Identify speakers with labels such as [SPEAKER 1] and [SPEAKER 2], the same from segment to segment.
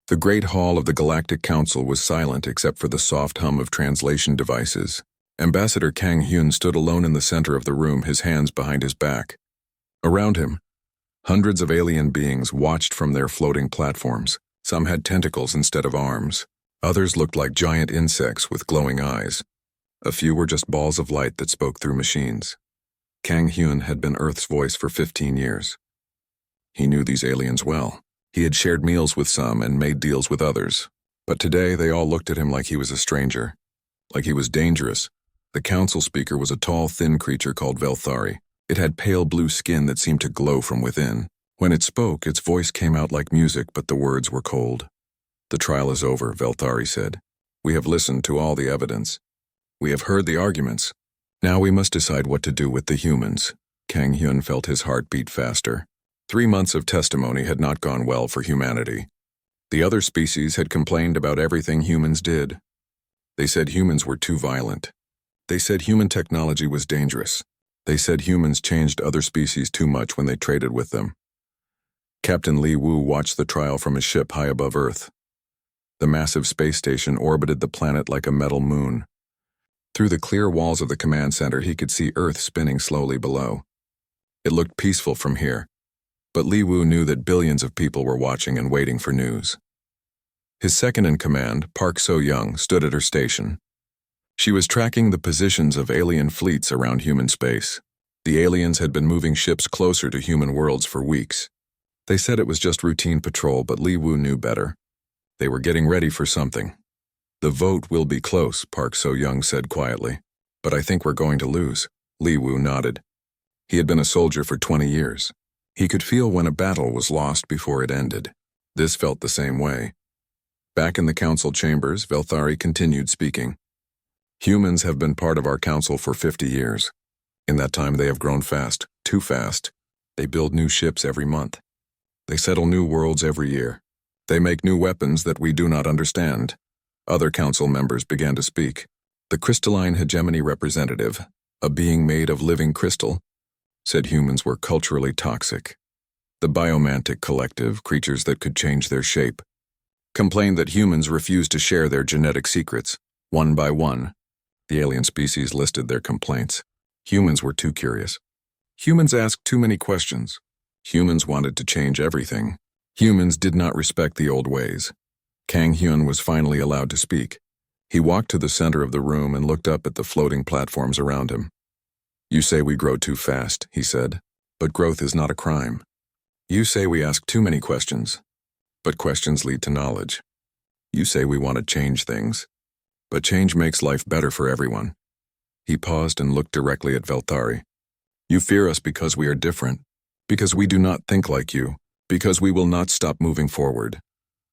[SPEAKER 1] The great hall of the Galactic Council was silent except for the soft hum of translation devices. Ambassador Kang Hyun stood alone in the center of the room, his hands behind his back. Around him, hundreds of alien beings watched from their floating platforms. Some had tentacles instead of arms. Others looked like giant insects with glowing eyes. A few were just balls of light that spoke through machines. Kang Hyun had been Earth's voice for 15 years. He knew these aliens well. He had shared meals with some and made deals with others. But today they all looked at him like he was a stranger, like he was dangerous. The council speaker was a tall, thin creature called Velthari. It had pale blue skin that seemed to glow from within. When it spoke, its voice came out like music, but the words were cold. "The trial is over," Velthari said. "We have listened to all the evidence. We have heard the arguments. Now we must decide what to do with the humans." Kang Hyun felt his heart beat faster. 3 months of testimony had not gone well for humanity. The other species had complained about everything humans did. They said humans were too violent. They said human technology was dangerous. They said humans changed other species too much when they traded with them. Captain Li Wu watched the trial from his ship high above Earth. The massive space station orbited the planet like a metal moon. Through the clear walls of the command center, he could see Earth spinning slowly below. It looked peaceful from here, but Li Wu knew that billions of people were watching and waiting for news. His second-in-command, Park So-young, stood at her station. She was tracking the positions of alien fleets around human space. The aliens had been moving ships closer to human worlds for weeks. They said it was just routine patrol, but Li Wu knew better. They were getting ready for something. "The vote will be close," Park So-young said quietly. "But I think we're going to lose." Li Wu nodded. He had been a soldier for 20 years. He could feel when a battle was lost before it ended. This felt the same way. Back in the council chambers, Velthari continued speaking. "Humans have been part of our council for 50 years. In that time they have grown fast, too fast. They build new ships every month. They settle new worlds every year. They make new weapons that we do not understand." Other council members began to speak. The crystalline hegemony representative, a being made of living crystal, said humans were culturally toxic. The biomantic collective, creatures that could change their shape, complained that humans refused to share their genetic secrets. One by one, the alien species listed their complaints. Humans were too curious. Humans asked too many questions. Humans wanted to change everything. Humans did not respect the old ways. Kang Hyun was finally allowed to speak. He walked to the center of the room and looked up at the floating platforms around him. "You say we grow too fast," he said, "but growth is not a crime. You say we ask too many questions, but questions lead to knowledge. You say we want to change things, but change makes life better for everyone." He paused and looked directly at Velthari. "You fear us because we are different, because we do not think like you, because we will not stop moving forward."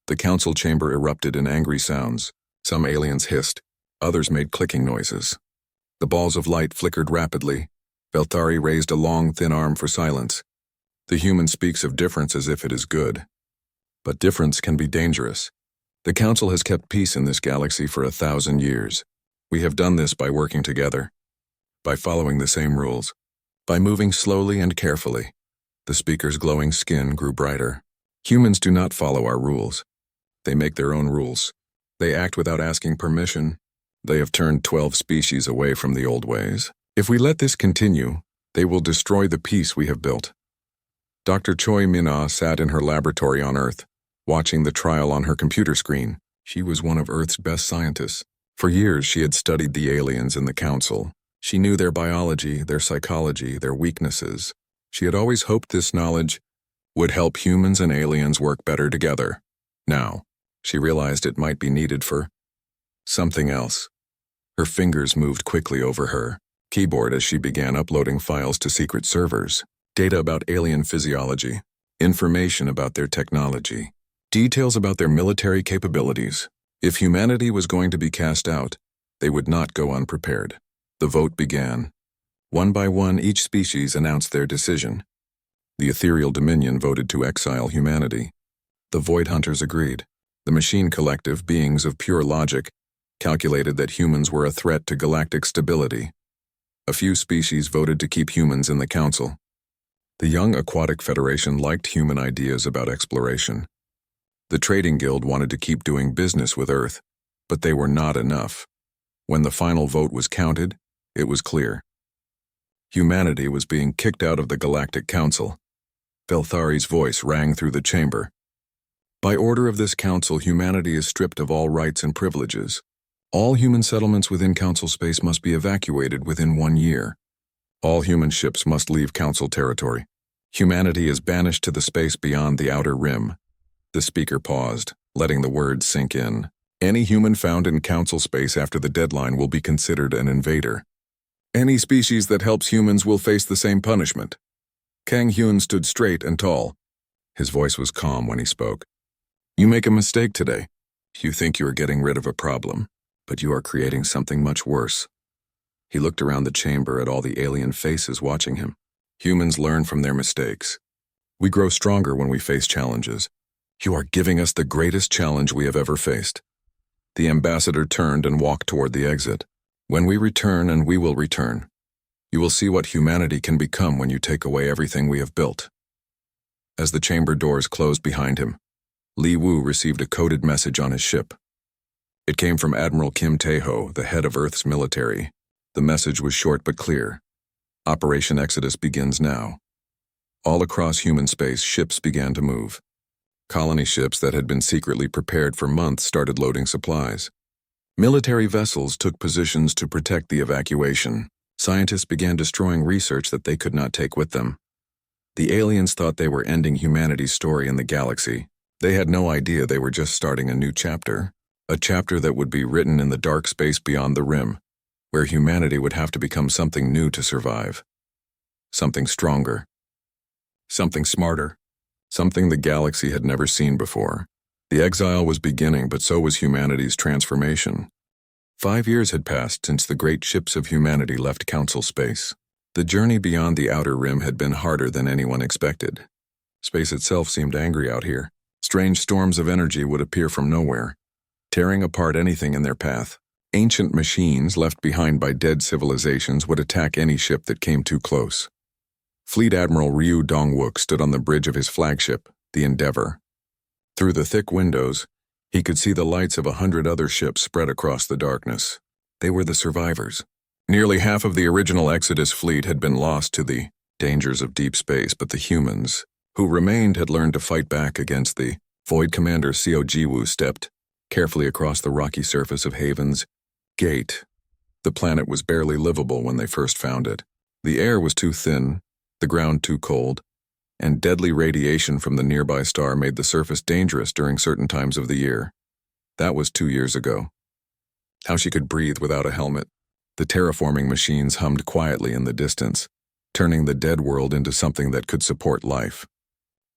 [SPEAKER 1] The council chamber erupted in angry sounds. Some aliens hissed, others made clicking noises. The balls of light flickered rapidly. Velthari raised a long, thin arm for silence. "The human speaks of difference as if it is good. But difference can be dangerous. The council has kept peace in this galaxy for 1,000 years. We have done this by working together, by following the same rules, by moving slowly and carefully." The speaker's glowing skin grew brighter. "Humans do not follow our rules. They make their own rules. They act without asking permission. They have turned 12 species away from the old ways. If we let this continue, they will destroy the peace we have built." Dr. Choi Min-ah sat in her laboratory on Earth, watching the trial on her computer screen. She was one of Earth's best scientists. For years she had studied the aliens in the council. She knew their biology, their psychology, their weaknesses. She had always hoped this knowledge would help humans and aliens work better together. Now, she realized it might be needed for something else. Her fingers moved quickly over her keyboard as she began uploading files to secret servers. Data about alien physiology, information about their technology, details about their military capabilities. If humanity was going to be cast out, they would not go unprepared. The vote began. One by one, each species announced their decision. The ethereal dominion voted to exile humanity. The void hunters agreed. The machine collective, beings of pure logic, calculated that humans were a threat to galactic stability. A few species voted to keep humans in the council. The young Aquatic Federation liked human ideas about exploration. The trading guild wanted to keep doing business with Earth, but they were not enough. When the final vote was counted, it was clear. Humanity was being kicked out of the Galactic Council. Belthari's voice rang through the chamber. By order of this council, humanity is stripped of all rights and privileges. All human settlements within council space must be evacuated within 1 year. All human ships must leave council territory. Humanity is banished to the space beyond the outer rim. The speaker paused, letting the words sink in. Any human found in council space after the deadline will be considered an invader. Any species that helps humans will face the same punishment. Kang Hyun stood straight and tall. His voice was calm when he spoke. You make a mistake today. You think you are getting rid of a problem, but you are creating something much worse. He looked around the chamber at all the alien faces watching him. Humans learn from their mistakes. We grow stronger when we face challenges. You are giving us the greatest challenge we have ever faced. The ambassador turned and walked toward the exit. When we return, and we will return, you will see what humanity can become when you take away everything we have built. As the chamber doors closed behind him, Li Wu received a coded message on his ship. It came from Admiral Kim Tae-ho, the head of Earth's military. The message was short but clear. Operation Exodus begins now. All across human space, ships began to move. Colony ships that had been secretly prepared for months started loading supplies. Military vessels took positions to protect the evacuation. Scientists began destroying research that they could not take with them. The aliens thought they were ending humanity's story in the galaxy. They had no idea they were just starting a new chapter. A chapter that would be written in the dark space beyond the rim, where humanity would have to become something new to survive. Something stronger. Something smarter. Something the galaxy had never seen before. The exile was beginning, but so was humanity's transformation. 5 years had passed since the great ships of humanity left council space. The journey beyond the outer rim had been harder than anyone expected. Space itself seemed angry out here. Strange storms of energy would appear from nowhere, tearing apart anything in their path. Ancient machines left behind by dead civilizations would attack any ship that came too close. Fleet Admiral Ryu Dongwook stood on the bridge of his flagship, the Endeavor. Through the thick windows, he could see the lights of 100 other ships spread across the darkness. They were the survivors. Nearly half of the original Exodus fleet had been lost to the dangers of deep space, but the humans who remained had learned to fight back against the Void. Commander Seo Ji-woo stepped carefully across the rocky surface of Haven's Gate. The planet was barely livable when they first found it. The air was too thin, the ground too cold, and deadly radiation from the nearby star made the surface dangerous during certain times of the year. That was 2 years ago. How she could breathe without a helmet. The terraforming machines hummed quietly in the distance, turning the dead world into something that could support life.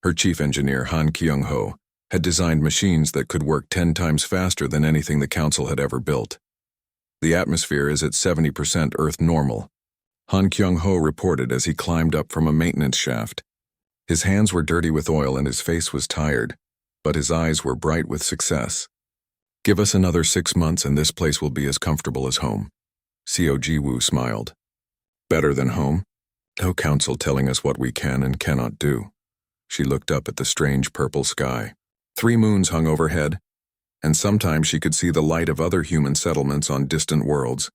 [SPEAKER 1] Her chief engineer, Han Kyung-ho, had designed machines that could work 10 times faster than anything the Council had ever built. The atmosphere is at 70% Earth normal, Han Kyung-ho reported as he climbed up from a maintenance shaft. His hands were dirty with oil and his face was tired, but his eyes were bright with success. Give us another 6 months and this place will be as comfortable as home. Seo Ji-woo smiled. Better than home? No council telling us what we can and cannot do. She looked up at the strange purple sky. 3 moons hung overhead, and sometimes she could see the light of other human settlements on distant worlds.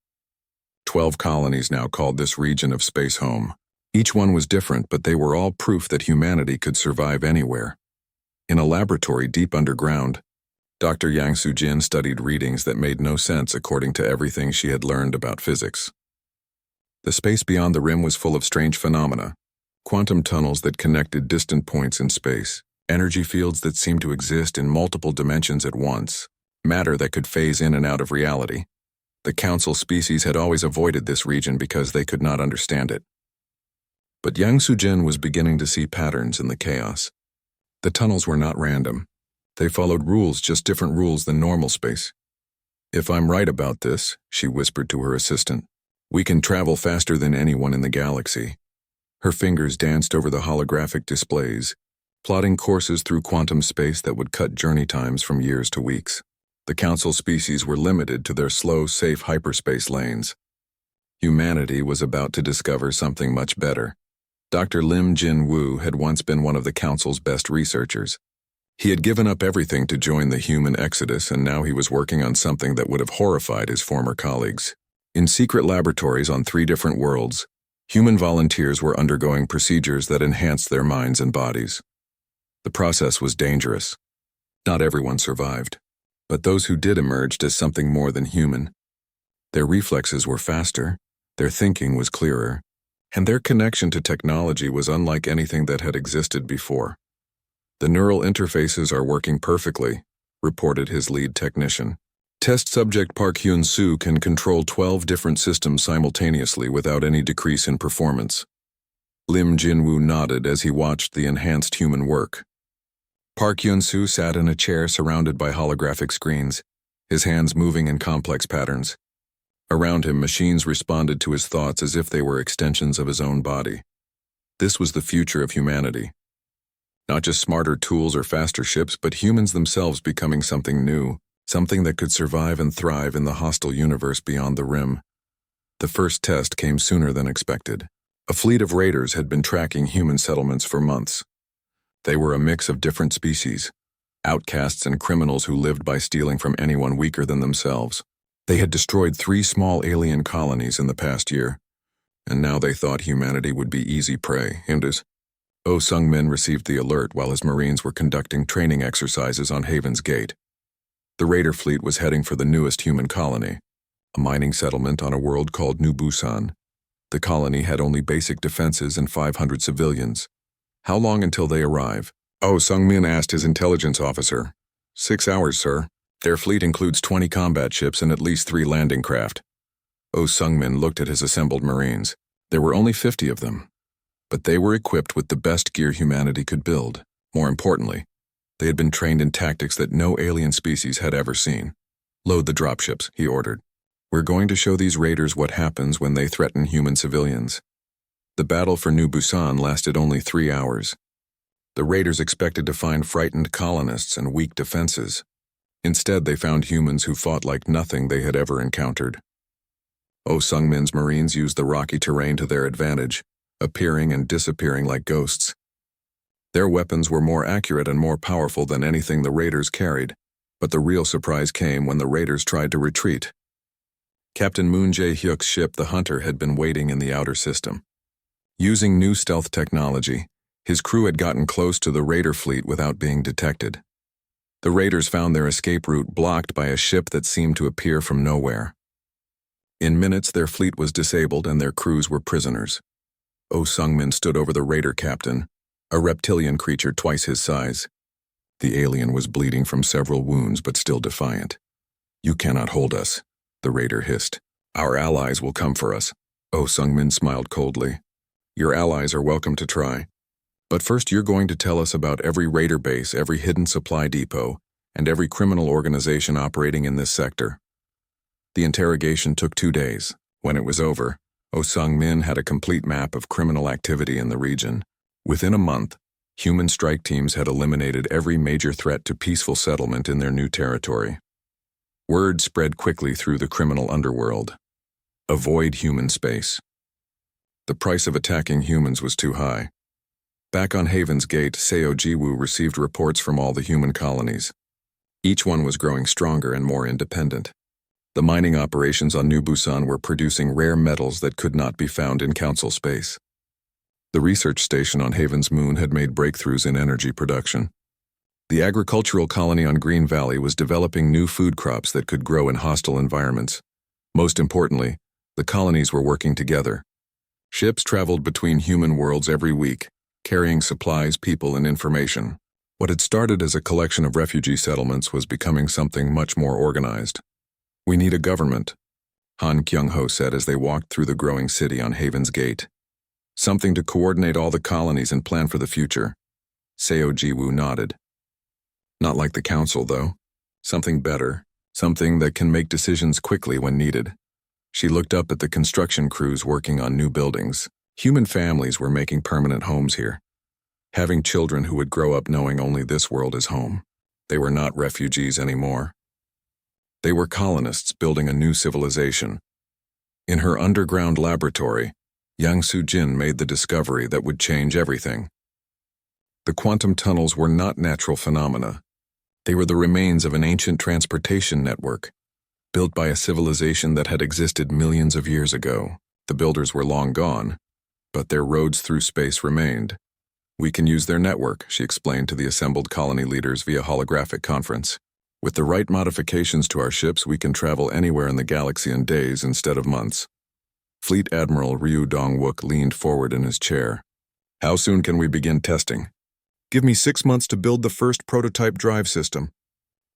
[SPEAKER 1] 12 colonies now called this region of space home. Each one was different, but they were all proof that humanity could survive anywhere. In a laboratory deep underground, Dr. Yang Soo-jin studied readings that made no sense according to everything she had learned about physics. The space beyond the rim was full of strange phenomena, quantum tunnels that connected distant points in space, energy fields that seemed to exist in multiple dimensions at once, matter that could phase in and out of reality. The council species had always avoided this region because they could not understand it. But Yang Soo-jin was beginning to see patterns in the chaos. The tunnels were not random. They followed rules, just different rules than normal space. If I'm right about this, she whispered to her assistant, we can travel faster than anyone in the galaxy. Her fingers danced over the holographic displays, plotting courses through quantum space that would cut journey times from years to weeks. The council species were limited to their slow, safe hyperspace lanes. Humanity was about to discover something much better. Dr. Lim Jin-woo had once been one of the council's best researchers. He had given up everything to join the human exodus, and now he was working on something that would have horrified his former colleagues. In secret laboratories on 3 different worlds, human volunteers were undergoing procedures that enhanced their minds and bodies. The process was dangerous. Not everyone survived, but those who did emerged as something more than human. Their reflexes were faster, their thinking was clearer, and their connection to technology was unlike anything that had existed before. "The neural interfaces are working perfectly," reported his lead technician. "Test subject Park Hyun-soo can control 12 different systems simultaneously without any decrease in performance." Lim Jin-woo nodded as he watched the enhanced human work. Park Hyun-soo sat in a chair surrounded by holographic screens, his hands moving in complex patterns. Around him, machines responded to his thoughts as if they were extensions of his own body. This was the future of humanity. Not just smarter tools or faster ships, but humans themselves becoming something new, something that could survive and thrive in the hostile universe beyond the rim. The first test came sooner than expected. A fleet of raiders had been tracking human settlements for months. They were a mix of different species, outcasts and criminals who lived by stealing from anyone weaker than themselves. They had destroyed 3 small alien colonies in the past year, and now they thought humanity would be easy prey. Oh Sung-min received the alert while his Marines were conducting training exercises on Haven's Gate. The raider fleet was heading for the newest human colony, a mining settlement on a world called New Busan. The colony had only basic defenses and 500 civilians. "How long until they arrive?" Oh Sung-min asked his intelligence officer. 6 hours, sir. Their fleet includes 20 combat ships and at least 3 landing craft. Oh Sung-min looked at his assembled Marines. There were only 50 of them, but they were equipped with the best gear humanity could build. More importantly, they had been trained in tactics that no alien species had ever seen. "Load the dropships," he ordered. "We're going to show these raiders what happens when they threaten human civilians." The battle for New Busan lasted only 3 hours. The raiders expected to find frightened colonists and weak defenses. Instead, they found humans who fought like nothing they had ever encountered. Oh Sung-min's Marines used the rocky terrain to their advantage, appearing and disappearing like ghosts. Their weapons were more accurate and more powerful than anything the raiders carried, but the real surprise came when the raiders tried to retreat. Captain Moon Jae-hyuk's ship, the Hunter, had been waiting in the outer system. Using new stealth technology, his crew had gotten close to the raider fleet without being detected. The raiders found their escape route blocked by a ship that seemed to appear from nowhere. In minutes, their fleet was disabled and their crews were prisoners. Oh Sung-min stood over the raider captain, a reptilian creature twice his size. The alien was bleeding from several wounds but still defiant. "You cannot hold us," the raider hissed. "Our allies will come for us." Oh Sung-min smiled coldly. "Your allies are welcome to try. But first you're going to tell us about every raider base, every hidden supply depot, and every criminal organization operating in this sector." The interrogation took 2 days. When it was over, Oh Sung-min had a complete map of criminal activity in the region. Within a month, human strike teams had eliminated every major threat to peaceful settlement in their new territory. Word spread quickly through the criminal underworld. Avoid human space. The price of attacking humans was too high. Back on Haven's Gate, Seo Ji-woo received reports from all the human colonies. Each one was growing stronger and more independent. The mining operations on New Busan were producing rare metals that could not be found in Council space. The research station on Haven's moon had made breakthroughs in energy production. The agricultural colony on Green Valley was developing new food crops that could grow in hostile environments. Most importantly, the colonies were working together. Ships traveled between human worlds every week, carrying supplies, people, and information. What had started as a collection of refugee settlements was becoming something much more organized. "We need a government," Han Kyung-ho said as they walked through the growing city on Haven's Gate. "Something to coordinate all the colonies and plan for the future." Seo Ji-woo nodded. "Not like the council, though. Something better, something that can make decisions quickly when needed." She looked up at the construction crews working on new buildings. Human families were making permanent homes here, having children who would grow up knowing only this world is home. They were not refugees anymore. They were colonists building a new civilization. In her underground laboratory, Yang Soo-jin made the discovery that would change everything. The quantum tunnels were not natural phenomena. They were the remains of an ancient transportation network, built by a civilization that had existed millions of years ago. The builders were long gone, but their roads through space remained. We can use their network, she explained to the assembled colony leaders via holographic conference. With the right modifications to our ships, we can travel anywhere in the galaxy in days instead of months. Fleet Admiral Ryu Dong-wook leaned forward in his chair. How soon can we begin testing? Give me 6 months to build the first prototype drive system.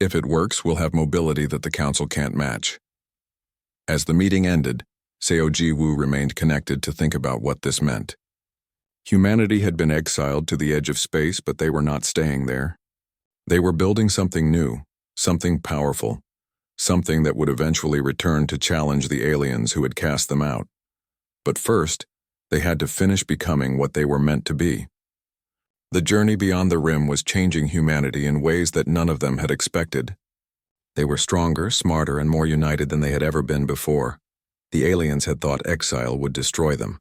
[SPEAKER 1] If it works, we'll have mobility that the Council can't match. As the meeting ended, Seo Ji-woo remained connected to think about what this meant. Humanity had been exiled to the edge of space, but they were not staying there. They were building something new, something powerful, something that would eventually return to challenge the aliens who had cast them out. But first, they had to finish becoming what they were meant to be. The journey beyond the rim was changing humanity in ways that none of them had expected. They were stronger, smarter, and more united than they had ever been before. The aliens had thought exile would destroy them.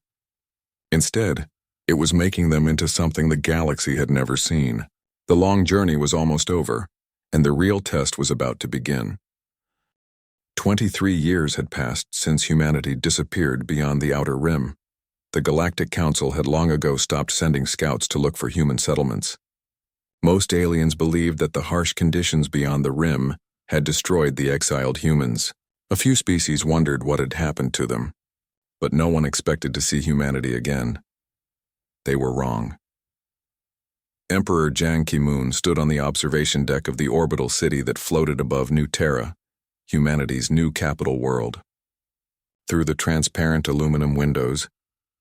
[SPEAKER 1] Instead, it was making them into something the galaxy had never seen. The long journey was almost over, and the real test was about to begin. 23 years had passed since humanity disappeared beyond the outer rim. The Galactic Council had long ago stopped sending scouts to look for human settlements. Most aliens believed that the harsh conditions beyond the rim had destroyed the exiled humans. A few species wondered what had happened to them, but no one expected to see humanity again. They were wrong. Emperor Jang Ki-moon stood on the observation deck of the orbital city that floated above New Terra, humanity's new capital world. Through the transparent aluminum windows,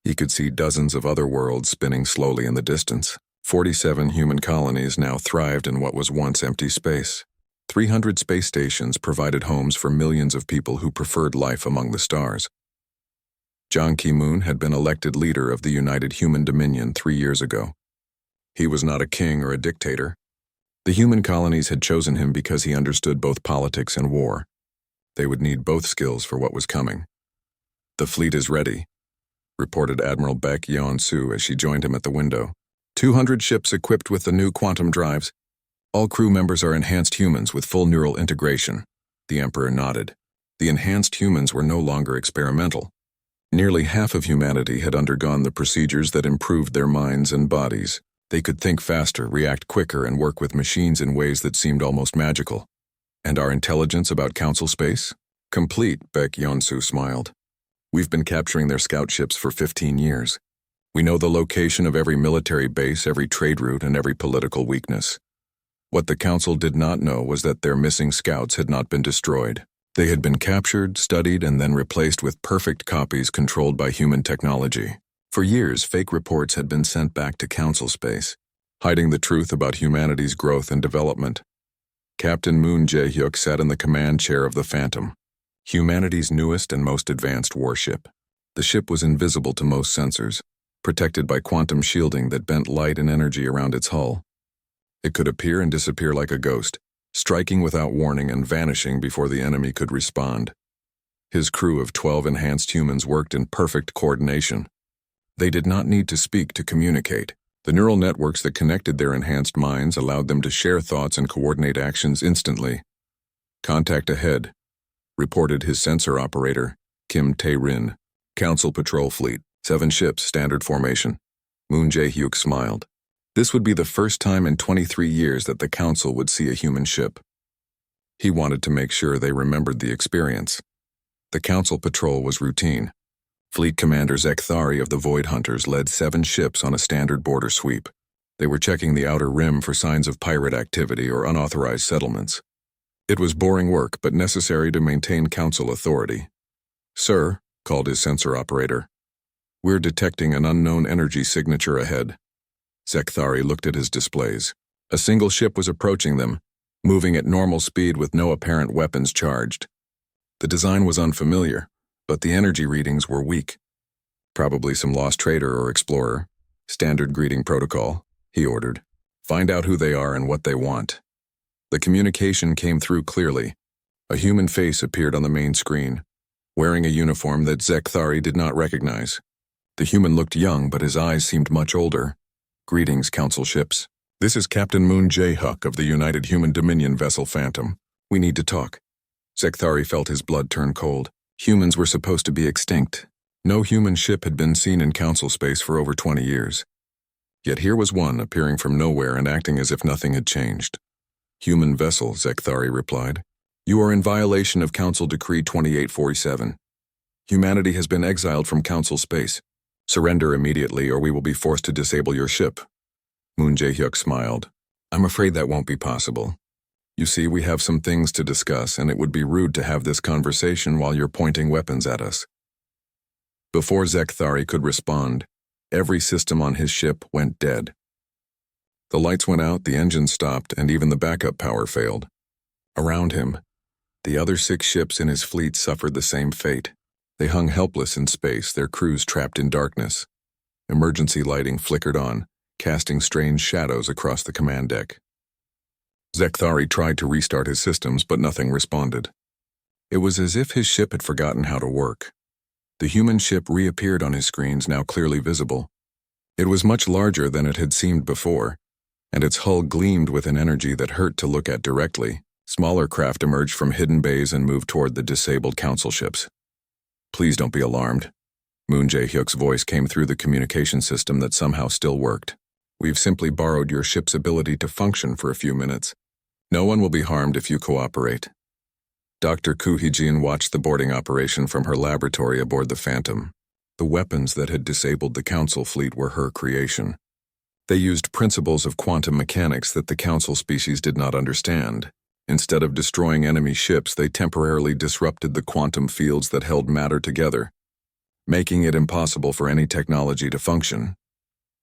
[SPEAKER 1] he could see dozens of other worlds spinning slowly in the distance. 47 human colonies now thrived in what was once empty space. 300 space stations provided homes for millions of people who preferred life among the stars. Jang Ki-moon had been elected leader of the United Human Dominion 3 years ago. He was not a king or a dictator. The human colonies had chosen him because he understood both politics and war. They would need both skills for what was coming. The fleet is ready, reported Admiral Baek Yeon-soo as she joined him at the window. 200 ships equipped with the new quantum drives. All crew members are enhanced humans with full neural integration. The Emperor nodded. The enhanced humans were no longer experimental. Nearly half of humanity had undergone the procedures that improved their minds and bodies. They could think faster, react quicker, and work with machines in ways that seemed almost magical. And our intelligence about Council space? Complete, Baek Yeon-soo smiled. We've been capturing their scout ships for 15 years. We know the location of every military base, every trade route, and every political weakness. What the Council did not know was that their missing scouts had not been destroyed. They had been captured, studied, and then replaced with perfect copies controlled by human technology. For years, fake reports had been sent back to Council space, hiding the truth about humanity's growth and development. Captain Moon Jae-hyuk sat in the command chair of the Phantom, humanity's newest and most advanced warship. The ship was invisible to most sensors, protected by quantum shielding that bent light and energy around its hull. It could appear and disappear like a ghost, striking without warning and vanishing before the enemy could respond. His crew of 12 enhanced humans worked in perfect coordination. They did not need to speak to communicate. The neural networks that connected their enhanced minds allowed them to share thoughts and coordinate actions instantly. Contact ahead, reported his sensor operator, Kim Tae-rin. Council patrol fleet, 7 ships, standard formation. Moon Jae-hyuk smiled. This would be the first time in 23 years that the Council would see a human ship. He wanted to make sure they remembered the experience. The Council patrol was routine. Fleet Commander Zekthari of the Void Hunters led 7 ships on a standard border sweep. They were checking the outer rim for signs of pirate activity or unauthorized settlements. It was boring work, but necessary to maintain Council authority. "Sir," called his sensor operator, "we're detecting an unknown energy signature ahead." Zekthari looked at his displays. A single ship was approaching them, moving at normal speed with no apparent weapons charged. The design was unfamiliar, but the energy readings were weak. "Probably some lost trader or explorer. Standard greeting protocol," he ordered. "Find out who they are and what they want." The communication came through clearly. A human face appeared on the main screen, wearing a uniform that Zekthari did not recognize. The human looked young, but his eyes seemed much older. "Greetings, Council ships. This is Captain Moon Jae-Huk of the United Human Dominion vessel Phantom. We need to talk. Zekthari felt his blood turn cold. Humans were supposed to be extinct. No human ship had been seen in Council space for over 20 years. Yet here was one appearing from nowhere and acting as if nothing had changed. Human vessel, Zekthari replied. You are in violation of Council Decree 2847. Humanity has been exiled from Council space. Surrender immediately or we will be forced to disable your ship. Moon Jae-Hyuk smiled. I'm afraid that won't be possible. You see, we have some things to discuss and it would be rude to have this conversation while you're pointing weapons at us. Before Zekthari could respond, every system on his ship went dead. The lights went out, the engine stopped, and even the backup power failed. Around him, the other 6 ships in his fleet suffered the same fate. They hung helpless in space, their crews trapped in darkness. Emergency lighting flickered on, casting strange shadows across the command deck. Zekthari tried to restart his systems, but nothing responded. It was as if his ship had forgotten how to work. The human ship reappeared on his screens, now clearly visible. It was much larger than it had seemed before, and its hull gleamed with an energy that hurt to look at directly. Smaller craft emerged from hidden bays and moved toward the disabled Council ships. Please don't be alarmed. Moon Jae-Hyuk's voice came through the communication system that somehow still worked. We've simply borrowed your ship's ability to function for a few minutes. No one will be harmed if you cooperate. Dr. Koo Hee-jin watched the boarding operation from her laboratory aboard the Phantom. The weapons that had disabled the Council fleet were her creation. They used principles of quantum mechanics that the Council species did not understand. Instead of destroying enemy ships, they temporarily disrupted the quantum fields that held matter together, making it impossible for any technology to function.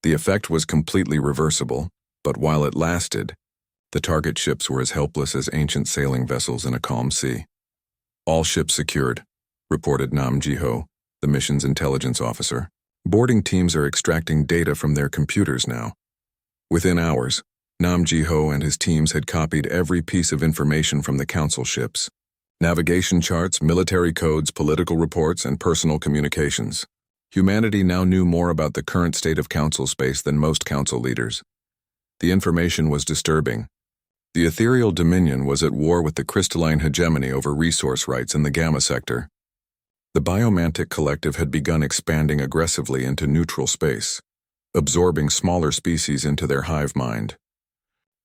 [SPEAKER 1] The effect was completely reversible, but while it lasted, the target ships were as helpless as ancient sailing vessels in a calm sea. All ships secured, reported Nam Ji-ho, the mission's intelligence officer. Boarding teams are extracting data from their computers now. Within hours, Nam Ji-ho and his teams had copied every piece of information from the Council ships. Navigation charts, military codes, political reports, and personal communications. Humanity now knew more about the current state of Council space than most Council leaders. The information was disturbing. The ethereal dominion was at war with the crystalline hegemony over resource rights in the Gamma sector. The biomantic collective had begun expanding aggressively into neutral space, absorbing smaller species into their hive mind.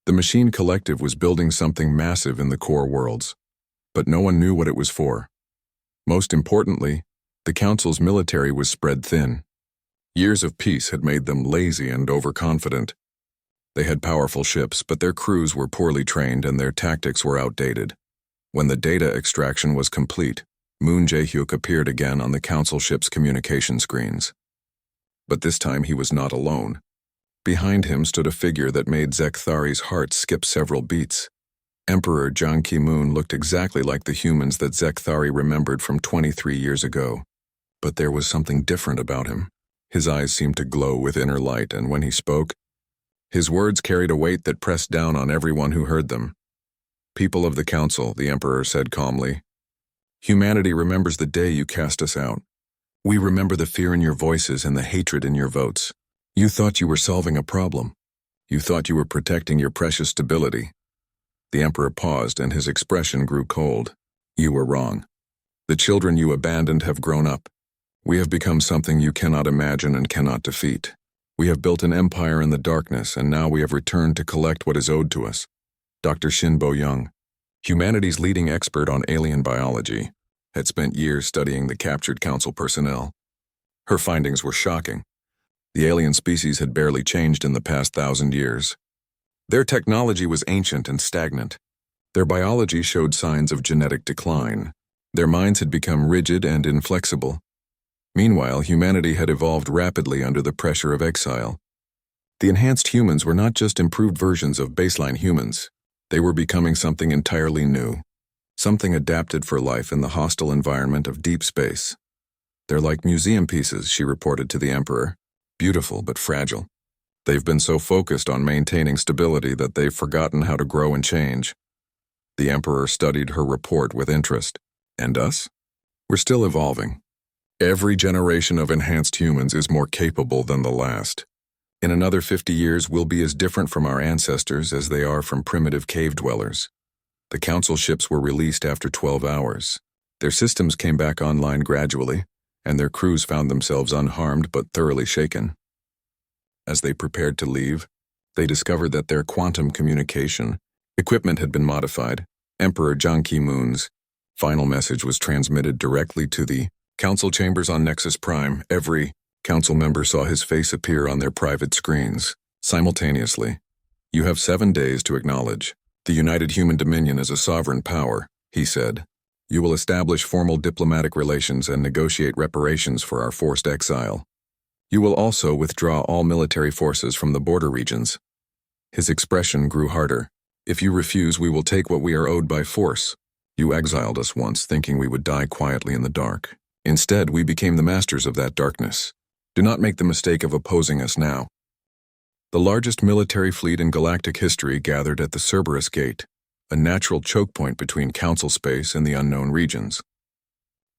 [SPEAKER 1] The machine collective was building something massive in the core worlds, but no one knew what it was for. Most importantly, the Council's military was spread thin. Years of peace had made them lazy and overconfident. They had powerful ships, but their crews were poorly trained and their tactics were outdated. When the data extraction was complete, Moon Jae-Hyuk appeared again on the Council ship's communication screens. But this time he was not alone. Behind him stood a figure that made Zekthari's heart skip several beats. Emperor Jang Ki-moon looked exactly like the humans that Zekthari remembered from 23 years ago. But there was something different about him. His eyes seemed to glow with inner light, and when he spoke, his words carried a weight that pressed down on everyone who heard them. People of the Council, the Emperor said calmly, humanity remembers the day you cast us out. We remember the fear in your voices and the hatred in your votes. You thought you were solving a problem. You thought you were protecting your precious stability. The Emperor paused and his expression grew cold. You were wrong. The children you abandoned have grown up. We have become something you cannot imagine and cannot defeat. We have built an empire in the darkness, and now we have returned to collect what is owed to us. Dr. Shin Bo-young, humanity's leading expert on alien biology, had spent years studying the captured Council personnel. Her findings were shocking. The alien species had barely changed in the past 1,000 years. Their technology was ancient and stagnant. Their biology showed signs of genetic decline. Their minds had become rigid and inflexible. Meanwhile, humanity had evolved rapidly under the pressure of exile. The enhanced humans were not just improved versions of baseline humans. They were becoming something entirely new. Something adapted for life in the hostile environment of deep space. They're like museum pieces, she reported to the Emperor. Beautiful but fragile. They've been so focused on maintaining stability that they've forgotten how to grow and change. The Emperor studied her report with interest. And us? We're still evolving. Every generation of enhanced humans is more capable than the last. In another 50 years, we'll be as different from our ancestors as they are from primitive cave dwellers. The Council ships were released after 12 hours. Their systems came back online gradually, and their crews found themselves unharmed but thoroughly shaken. As they prepared to leave, they discovered that their quantum communication equipment had been modified. Emperor Jiang Ki-moon's final message was transmitted directly to the Council chambers on Nexus Prime. Every Council member saw his face appear on their private screens simultaneously. "You have 7 days to acknowledge the United Human Dominion as a sovereign power," he said. "You will establish formal diplomatic relations and negotiate reparations for our forced exile. You will also withdraw all military forces from the border regions." His expression grew harder. "If you refuse, we will take what we are owed by force. You exiled us once, thinking we would die quietly in the dark. Instead, we became the masters of that darkness. Do not make the mistake of opposing us now." The largest military fleet in galactic history gathered at the Cerberus Gate, a natural choke point between Council space and the unknown regions.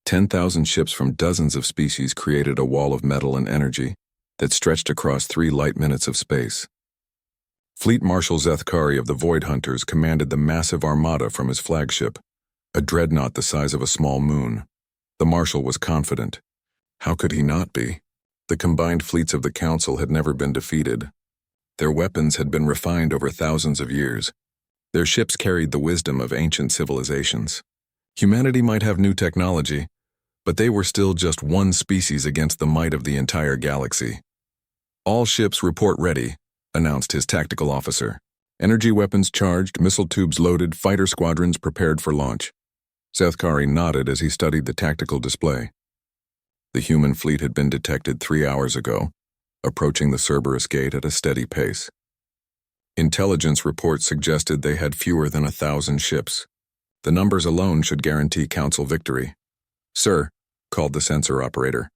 [SPEAKER 1] 10,000 ships from dozens of species created a wall of metal and energy that stretched across 3 light minutes of space. Fleet Marshal Zethkari of the Void Hunters commanded the massive armada from his flagship, a dreadnought the size of a small moon. The Marshal was confident. How could he not be? The combined fleets of the Council had never been defeated. Their weapons had been refined over thousands of years. Their ships carried the wisdom of ancient civilizations. Humanity might have new technology, but they were still just one species against the might of the entire galaxy. "All ships report ready," announced his tactical officer. "Energy weapons charged, missile tubes loaded, fighter squadrons prepared for launch." Zethkari nodded as he studied the tactical display. The human fleet had been detected 3 hours ago, approaching the Cerberus Gate at a steady pace. Intelligence reports suggested they had fewer than 1,000 ships. The numbers alone should guarantee Council victory. "Sir," called the sensor operator,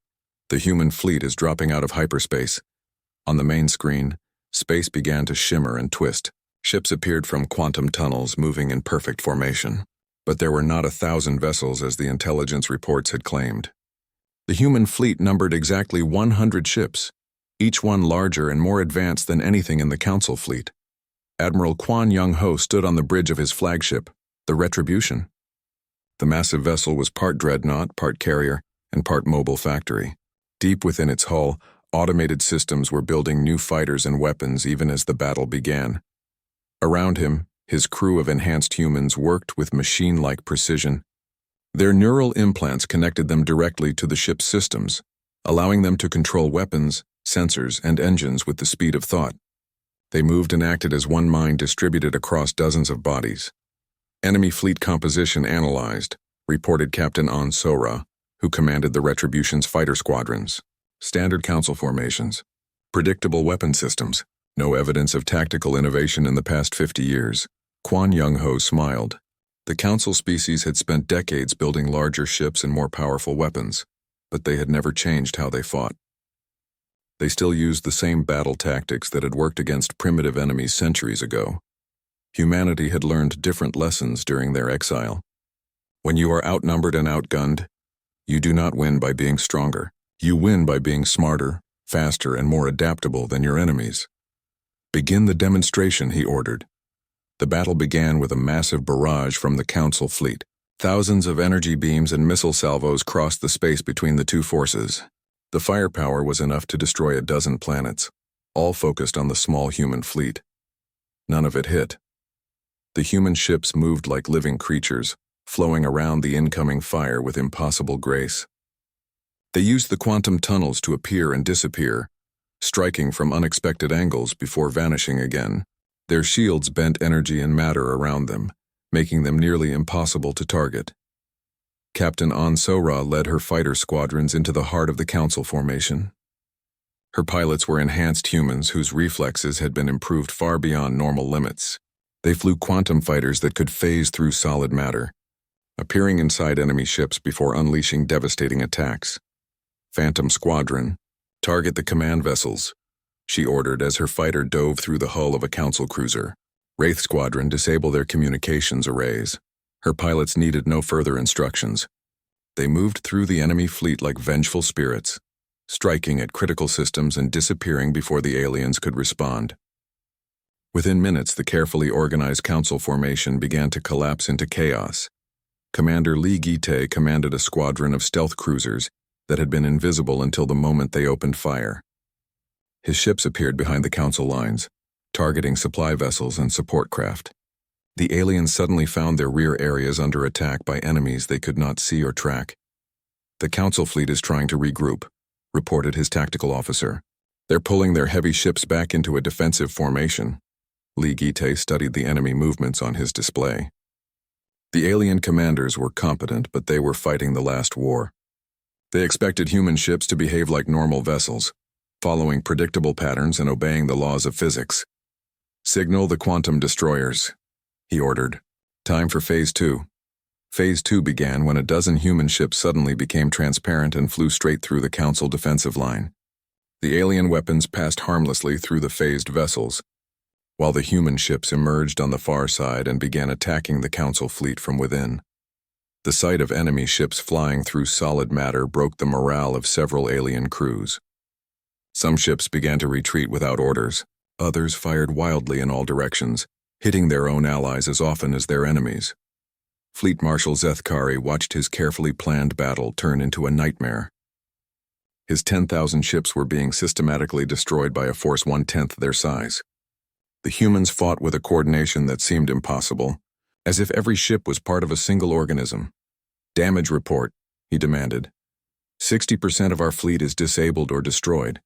[SPEAKER 1] "the human fleet is dropping out of hyperspace." On the main screen, space began to shimmer and twist. Ships appeared from quantum tunnels moving in perfect formation. But there were not 1,000 vessels as the intelligence reports had claimed. The human fleet numbered exactly 100 ships, each one larger and more advanced than anything in the Council fleet. Admiral Quan Young-ho stood on the bridge of his flagship, the Retribution. The massive vessel was part dreadnought, part carrier, and part mobile factory. Deep within its hull, automated systems were building new fighters and weapons even as the battle began. Around him, his crew of enhanced humans worked with machine-like precision. Their neural implants connected them directly to the ship's systems, allowing them to control weapons, sensors, and engines with the speed of thought. They moved and acted as one mind distributed across dozens of bodies. "Enemy fleet composition analyzed," reported Captain An Sora, who commanded the Retribution's fighter squadrons. "Standard Council formations. Predictable weapon systems. No evidence of tactical innovation in the past 50 years. Quan Young-ho smiled. The Council species had spent decades building larger ships and more powerful weapons, but they had never changed how they fought. They still used the same battle tactics that had worked against primitive enemies centuries ago. Humanity had learned different lessons during their exile. When you are outnumbered and outgunned, you do not win by being stronger. You win by being smarter, faster, and more adaptable than your enemies. "Begin the demonstration," he ordered. The battle began with a massive barrage from the Council fleet. Thousands of energy beams and missile salvos crossed the space between the two forces. The firepower was enough to destroy 12 planets, all focused on the small human fleet. None of it hit. The human ships moved like living creatures, flowing around the incoming fire with impossible grace. They used the quantum tunnels to appear and disappear, striking from unexpected angles before vanishing again. Their shields bent energy and matter around them, making them nearly impossible to target. Captain An Sora led her fighter squadrons into the heart of the Council formation. Her pilots were enhanced humans whose reflexes had been improved far beyond normal limits. They flew quantum fighters that could phase through solid matter, appearing inside enemy ships before unleashing devastating attacks. "Phantom Squadron, target the command vessels," she ordered as her fighter dove through the hull of a Council cruiser. "Wraith Squadron, disable their communications arrays." Her pilots needed no further instructions. They moved through the enemy fleet like vengeful spirits, striking at critical systems and disappearing before the aliens could respond. Within minutes, the carefully organized council formation began to collapse into chaos. Commander Lee Gite commanded a squadron of stealth cruisers that had been invisible until the moment they opened fire. His ships appeared behind the council lines, targeting supply vessels and support craft. The aliens suddenly found their rear areas under attack by enemies they could not see or track. "The council fleet is trying to regroup," reported his tactical officer. "They're pulling their heavy ships back into a defensive formation." Lee Gite studied the enemy movements on his display. The alien commanders were competent, but they were fighting the last war. They expected human ships to behave like normal vessels, following predictable patterns and obeying the laws of physics. "Signal the quantum destroyers," he ordered. "Time for Phase 2. Phase 2 began when a dozen human ships suddenly became transparent and flew straight through the Council defensive line. The alien weapons passed harmlessly through the phased vessels, while the human ships emerged on the far side and began attacking the Council fleet from within. The sight of enemy ships flying through solid matter broke the morale of several alien crews. Some ships began to retreat without orders. Others fired wildly in all directions, hitting their own allies as often as their enemies. Fleet Marshal Zethkari watched his carefully planned battle turn into a nightmare. His 10,000 ships were being systematically destroyed by a force 1/10 their size. The humans fought with a coordination that seemed impossible, as if every ship was part of a single organism. "Damage report," he demanded. 60% of our fleet is disabled or destroyed,"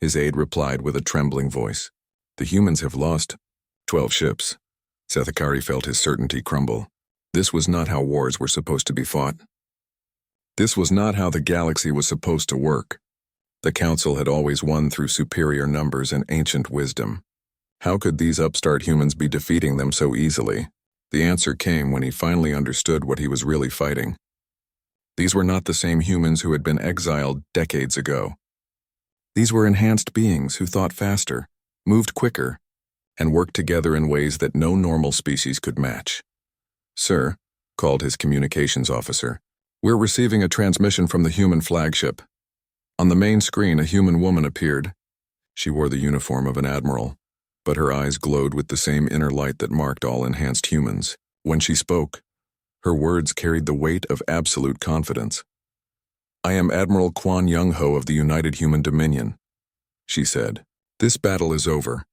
[SPEAKER 1] his aide replied with a trembling voice. "The humans have lost 12 ships." Zethkari felt his certainty crumble. This was not how wars were supposed to be fought. This was not how the galaxy was supposed to work. The Council had always won through superior numbers and ancient wisdom. How could these upstart humans be defeating them so easily? The answer came when he finally understood what he was really fighting. These were not the same humans who had been exiled decades ago. These were enhanced beings who thought faster, moved quicker, and worked together in ways that no normal species could match. "Sir," called his communications officer, "we're receiving a transmission from the human flagship." On the main screen, a human woman appeared. She wore the uniform of an admiral, but her eyes glowed with the same inner light that marked all enhanced humans. When she spoke, her words carried the weight of absolute confidence. "I am Admiral Quan Young-ho of the United Human Dominion," she said. "This battle is over.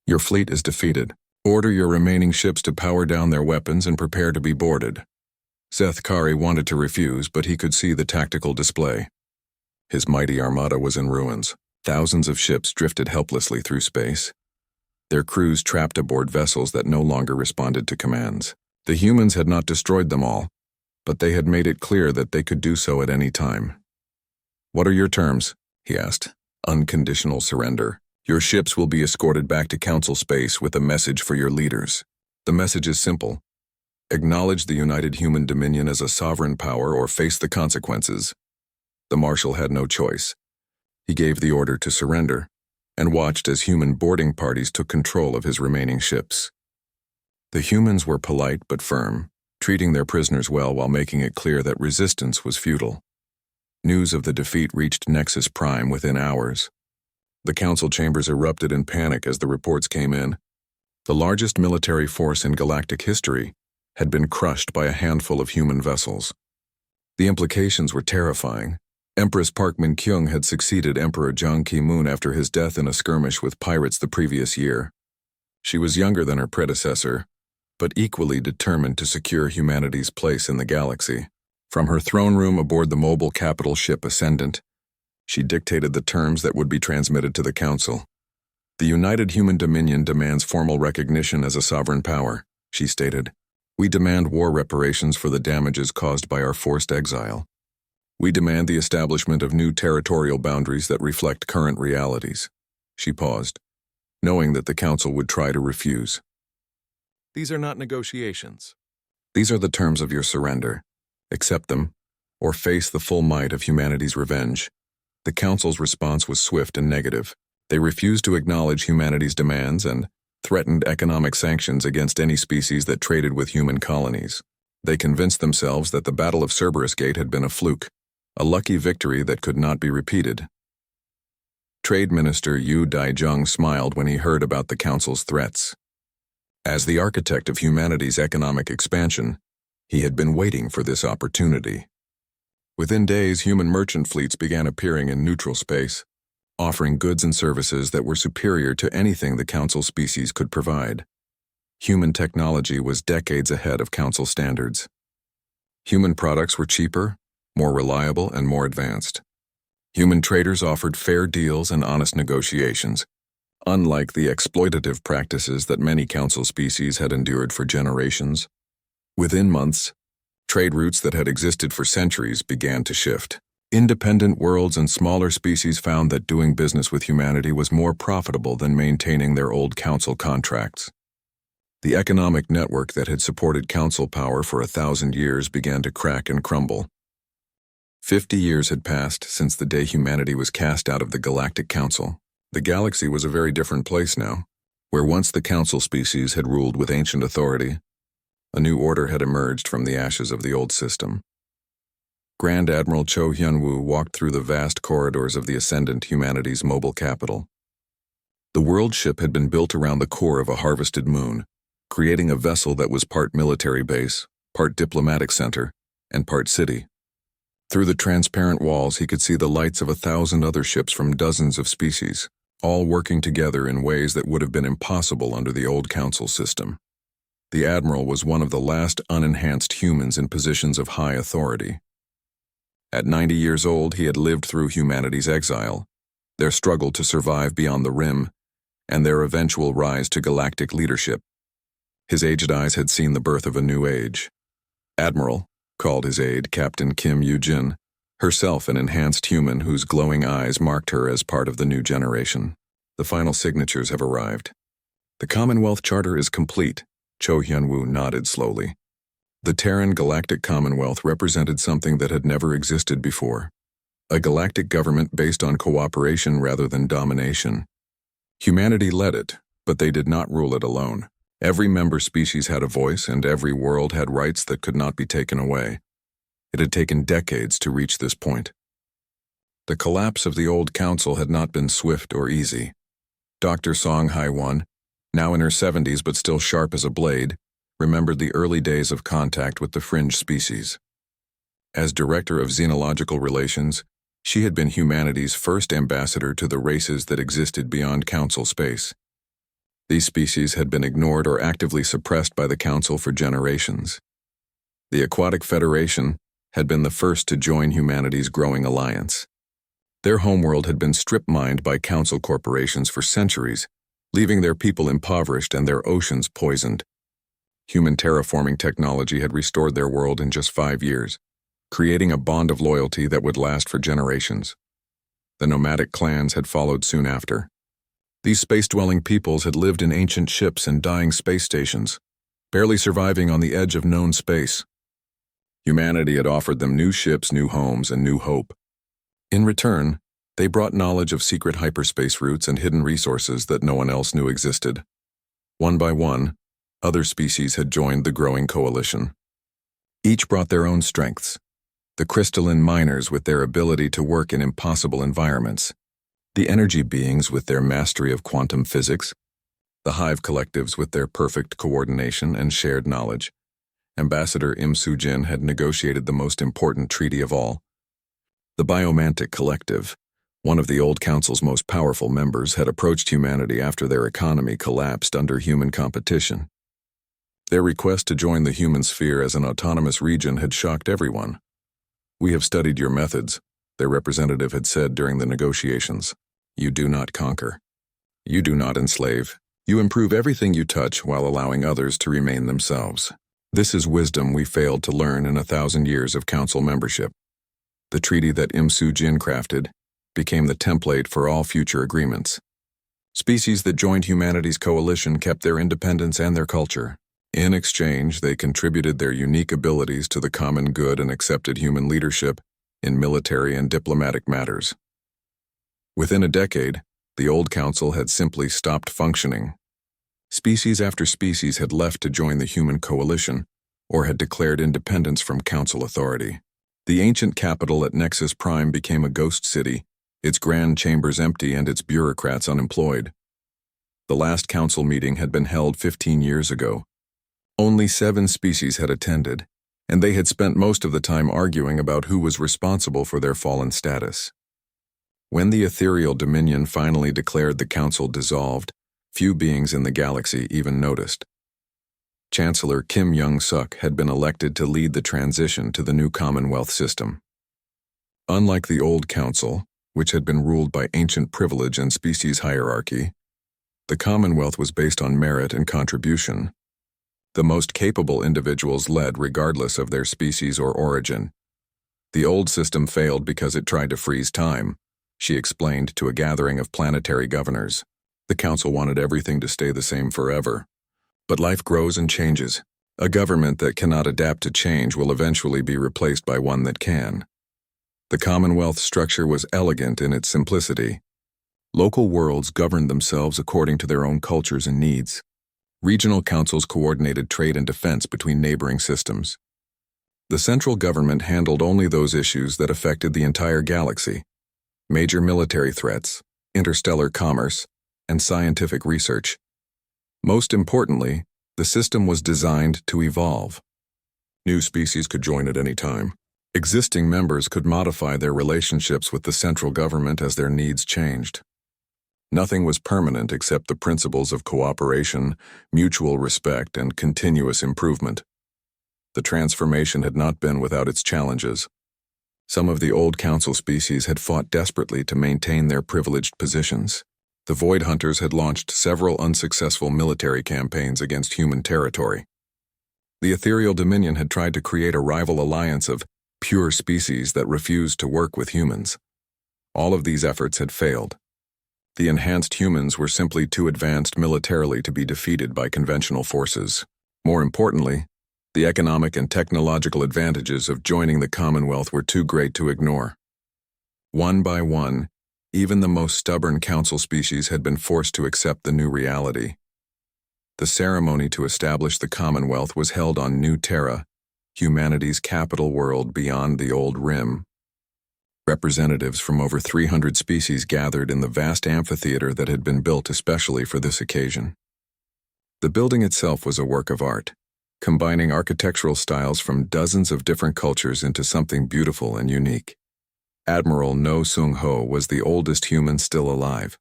[SPEAKER 1] Your fleet is defeated. Order your remaining ships to power down their weapons and prepare to be boarded." Zethkari wanted to refuse, but he could see the tactical display. His mighty armada was in ruins. Thousands of ships drifted helplessly through space, their crews trapped aboard vessels that no longer responded to commands. The humans had not destroyed them all, but they had made it clear that they could do so at any time. "What are your terms?" he asked. "Unconditional surrender. Your ships will be escorted back to Council space with a message for your leaders. The message is simple. Acknowledge the United Human Dominion as a sovereign power or face the consequences." The Marshal had no choice. He gave the order to surrender, and watched as human boarding parties took control of his remaining ships. The humans were polite but firm, treating their prisoners well while making it clear that resistance was futile. News of the defeat reached Nexus Prime within hours. The Council chambers erupted in panic as the reports came in. The largest military force in galactic history had been crushed by a handful of human vessels. The implications were terrifying. Empress Park Min-kyung had succeeded Emperor Jang Ki-moon after his death in a skirmish with pirates the previous year. She was younger than her predecessor, but equally determined to secure humanity's place in the galaxy. From her throne room aboard the mobile capital ship Ascendant, she dictated the terms that would be transmitted to the Council. "The United Human Dominion demands formal recognition as a sovereign power," she stated. "We demand war reparations for the damages caused by our forced exile. We demand the establishment of new territorial boundaries that reflect current realities." She paused, knowing that the Council would try to refuse. "These are not negotiations. These are the terms of your surrender. Accept them, or face the full might of humanity's revenge." The Council's response was swift and negative. They refused to acknowledge humanity's demands and threatened economic sanctions against any species that traded with human colonies. They convinced themselves that the Battle of Cerberus Gate had been a fluke, a lucky victory that could not be repeated. Trade Minister Yu Daijung smiled when he heard about the Council's threats. As the architect of humanity's economic expansion, he had been waiting for this opportunity. Within days, human merchant fleets began appearing in neutral space, offering goods and services that were superior to anything the Council species could provide. Human technology was decades ahead of Council standards. Human products were cheaper, more reliable, and more advanced. Human traders offered fair deals and honest negotiations, unlike the exploitative practices that many Council species had endured for generations. Within months, trade routes that had existed for centuries began to shift. Independent worlds and smaller species found that doing business with humanity was more profitable than maintaining their old Council contracts. The economic network that had supported Council power for 1,000 years began to crack and crumble. 50 years had passed since the day humanity was cast out of the Galactic Council. The galaxy was a very different place now. Where once the Council species had ruled with ancient authority, a new order had emerged from the ashes of the old system. Grand Admiral Cho Hyun-woo walked through the vast corridors of the Ascendant Humanity's mobile capital. The world ship had been built around the core of a harvested moon, creating a vessel that was part military base, part diplomatic center, and part city. Through the transparent walls, he could see the lights of 1,000 other ships from dozens of species, all working together in ways that would have been impossible under the old Council system. The Admiral was one of the last unenhanced humans in positions of high authority. At 90 years old, he had lived through humanity's exile, their struggle to survive beyond the rim, and their eventual rise to galactic leadership. His aged eyes had seen the birth of a new age. Admiral, called his aide Captain Kim Yoo-jin, herself an enhanced human whose glowing eyes marked her as part of the new generation. The final signatures have arrived. The Commonwealth Charter is complete, Cho Hyun-woo nodded slowly. The Terran Galactic Commonwealth represented something that had never existed before. A galactic government based on cooperation rather than domination. Humanity led it, but they did not rule it alone. Every member species had a voice, and every world had rights that could not be taken away. It had taken decades to reach this point. The collapse of the old Council had not been swift or easy. Dr. Song Hai-won, now in her 70s but still sharp as a blade, remembered the early days of contact with the fringe species. As Director of Xenological Relations, she had been humanity's first ambassador to the races that existed beyond Council space. These species had been ignored or actively suppressed by the Council for generations. The Aquatic Federation had been the first to join humanity's growing alliance. Their homeworld had been strip-mined by Council corporations for centuries, leaving their people impoverished and their oceans poisoned. Human terraforming technology had restored their world in just 5 years, creating a bond of loyalty that would last for generations. The nomadic clans had followed soon after. These space-dwelling peoples had lived in ancient ships and dying space stations, barely surviving on the edge of known space. Humanity had offered them new ships, new homes, and new hope. In return, they brought knowledge of secret hyperspace routes and hidden resources that no one else knew existed. One by one, other species had joined the growing coalition. Each brought their own strengths. The crystalline miners with their ability to work in impossible environments, the energy beings with their mastery of quantum physics, the hive collectives with their perfect coordination and shared knowledge. Ambassador Im Soo-jin had negotiated the most important treaty of all. The Biomantic Collective, one of the old Council's most powerful members, had approached humanity after their economy collapsed under human competition. Their request to join the human sphere as an autonomous region had shocked everyone. "We have studied your methods," their representative had said during the negotiations. "You do not conquer. You do not enslave. You improve everything you touch while allowing others to remain themselves. This is wisdom we failed to learn in 1,000 years of Council membership." The treaty that Im Soo-jin crafted became the template for all future agreements. Species that joined humanity's coalition kept their independence and their culture. In exchange, they contributed their unique abilities to the common good and accepted human leadership in military and diplomatic matters. Within a decade, the old Council had simply stopped functioning. Species after species had left to join the human coalition or had declared independence from Council authority. The ancient capital at Nexus Prime became a ghost city, its grand chambers empty and its bureaucrats unemployed. The last council meeting had been held 15 years ago. Only 7 species had attended, and they had spent most of the time arguing about who was responsible for their fallen status. When the ethereal dominion finally declared the council dissolved, few beings in the galaxy even noticed. Chancellor Kim Young-suk had been elected to lead the transition to the new Commonwealth system. Unlike the old council, which had been ruled by ancient privilege and species hierarchy, the Commonwealth was based on merit and contribution. The most capable individuals led regardless of their species or origin. The old system failed because it tried to freeze time, she explained to a gathering of planetary governors. The council wanted everything to stay the same forever. But life grows and changes. A government that cannot adapt to change will eventually be replaced by one that can. The Commonwealth structure was elegant in its simplicity. Local worlds governed themselves according to their own cultures and needs. Regional councils coordinated trade and defense between neighboring systems. The central government handled only those issues that affected the entire galaxy: major military threats, interstellar commerce, and scientific research. Most importantly, the system was designed to evolve. New species could join at any time. Existing members could modify their relationships with the central government as their needs changed. Nothing was permanent except the principles of cooperation, mutual respect, and continuous improvement. The transformation had not been without its challenges. Some of the old council species had fought desperately to maintain their privileged positions. The Void Hunters had launched several unsuccessful military campaigns against human territory. The Ethereal Dominion had tried to create a rival alliance of pure species that refused to work with humans. All of these efforts had failed. The enhanced humans were simply too advanced militarily to be defeated by conventional forces. More importantly, the economic and technological advantages of joining the Commonwealth were too great to ignore. One by one, even the most stubborn council species had been forced to accept the new reality. The ceremony to establish the Commonwealth was held on New Terra, humanity's capital world beyond the Old Rim. Representatives from over 300 species gathered in the vast amphitheater that had been built especially for this occasion. The building itself was a work of art, combining architectural styles from dozens of different cultures into something beautiful and unique. Admiral No Sung-ho was the oldest human still alive.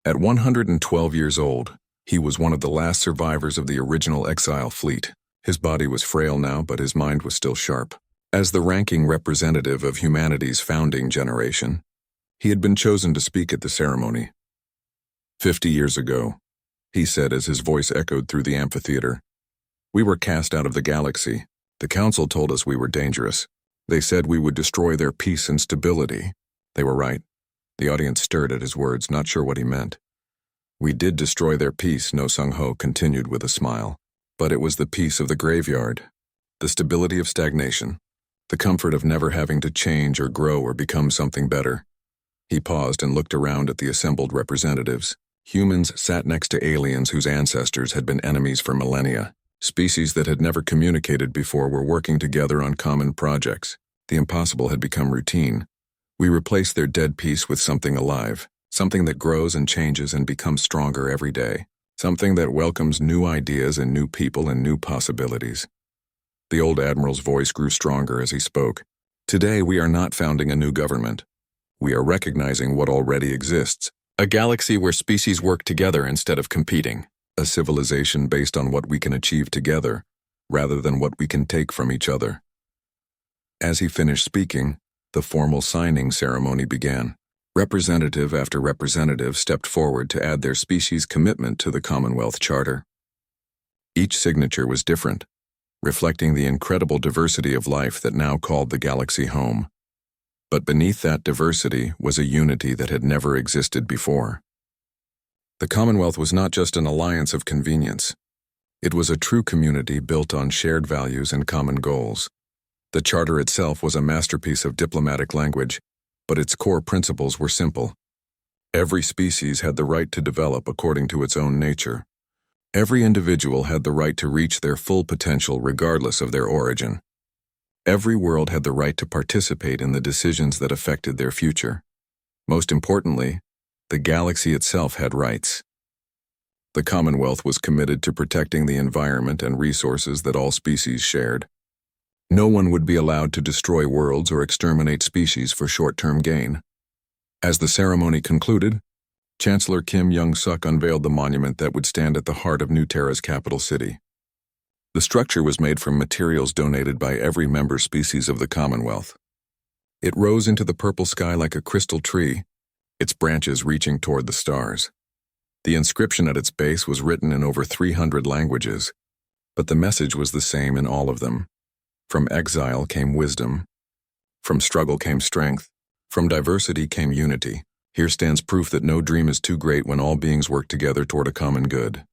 [SPEAKER 1] At 112 years old, he was one of the last survivors of the original exile fleet. His body was frail now, but his mind was still sharp. As the ranking representative of humanity's founding generation, he had been chosen to speak at the ceremony. 50 years ago, he said as his voice echoed through the amphitheater, we were cast out of the galaxy. The council told us we were dangerous. They said we would destroy their peace and stability. They were right. The audience stirred at his words, not sure what he meant. We did destroy their peace, No Sung-ho continued with a smile. But it was the peace of the graveyard, the stability of stagnation, the comfort of never having to change or grow or become something better. He paused and looked around at the assembled representatives. Humans sat next to aliens whose ancestors had been enemies for millennia. Species that had never communicated before were working together on common projects. The impossible had become routine. We replaced their dead peace with something alive, something that grows and changes and becomes stronger every day, something that welcomes new ideas and new people and new possibilities. The old admiral's voice grew stronger as he spoke. Today we are not founding a new government. We are recognizing what already exists, a galaxy where species work together instead of competing. A civilization based on what we can achieve together, rather than what we can take from each other. As he finished speaking, the formal signing ceremony began. Representative after representative stepped forward to add their species' commitment to the Commonwealth Charter. Each signature was different, reflecting the incredible diversity of life that now called the galaxy home. But beneath that diversity was a unity that had never existed before. The Commonwealth was not just an alliance of convenience. It was a true community built on shared values and common goals. The charter itself was a masterpiece of diplomatic language, but its core principles were simple. Every species had the right to develop according to its own nature. Every individual had the right to reach their full potential regardless of their origin. Every world had the right to participate in the decisions that affected their future. Most importantly, the galaxy itself had rights. The Commonwealth was committed to protecting the environment and resources that all species shared. No one would be allowed to destroy worlds or exterminate species for short-term gain. As the ceremony concluded, Chancellor Kim Young-suk unveiled the monument that would stand at the heart of New Terra's capital city. The structure was made from materials donated by every member species of the Commonwealth. It rose into the purple sky like a crystal tree, its branches reaching toward the stars. The inscription at its base was written in over 300 languages, but the message was the same in all of them. From exile came wisdom. From struggle came strength. From diversity came unity. Here stands proof that no dream is too great when all beings work together toward a common good.